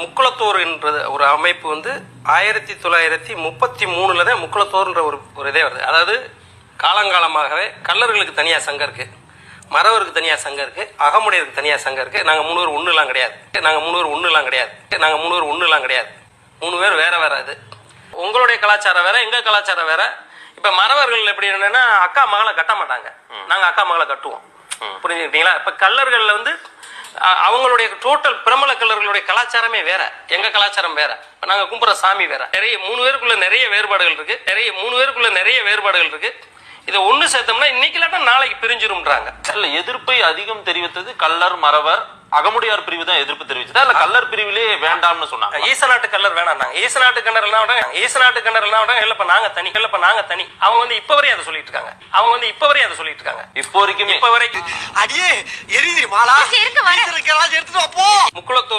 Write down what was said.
முக்குளத்தோர் என்ற ஒரு அமைப்பு வந்து 1933 தான் முக்குளத்தோர்ன்ற ஒரு இதே வருது. அதாவது காலங்காலமாகவே கல்லர்களுக்கு தனியா சங்கம் இருக்கு, மறவருக்கு தனியா சங்கம் இருக்கு, அகமுடையருக்கு தனியா சங்கம் இருக்கு. நாங்க 3 பேர் ஒண்ணுலாம் கிடையாது. 3 பேர் வேற வேற. அது உங்களுடைய கலாச்சாரம் வேற, எங்க கலாச்சாரம் வேற. இப்ப மறவர்கள் எப்படி என்னன்னா அக்கா மகளை கட்ட மாட்டாங்க, நாங்க அக்கா மகளை கட்டுவோம். புரிஞ்சுக்கிட்டீங்களா? இப்ப கல்லர்கள் வந்து அவங்களுடைய டோட்டல் பிரமல கல்லர்களுடைய கலாச்சாரமே வேற, எங்க கலாச்சாரம் வேற. நாங்க கும்புற சாமி வேற. நிறைய 3 பேருக்குள்ள நிறைய வேறுபாடுகள் இருக்கு. இதை ஒண்ணு சேர்த்தோம்னா இன்னைக்கு இல்லாட்டா நாளைக்கு பிரிஞ்சிரும்ன்றாங்க. இல்ல, எதிர்ப்பை அதிகம் தெரிவித்தது கல்லர் மறவர் அகமுடையார் பிரிவு தான் எதிர்ப்பு தெரிவிச்சதா இல்ல கல்லர் பிரிவிலே வேண்டாம்னு சொன்னாங்க? ஈச நாட்டு கல்லர் வேணாம். ஈச நாட்டு கண்ணர் இல்லப்ப நாங்க தனி. அவங்க வந்து இப்ப வரையும் அதை சொல்லிட்டு இருக்காங்க. இப்போ வரைக்கும் அடியே எரியுது மாலா. முக்குளத்தோர்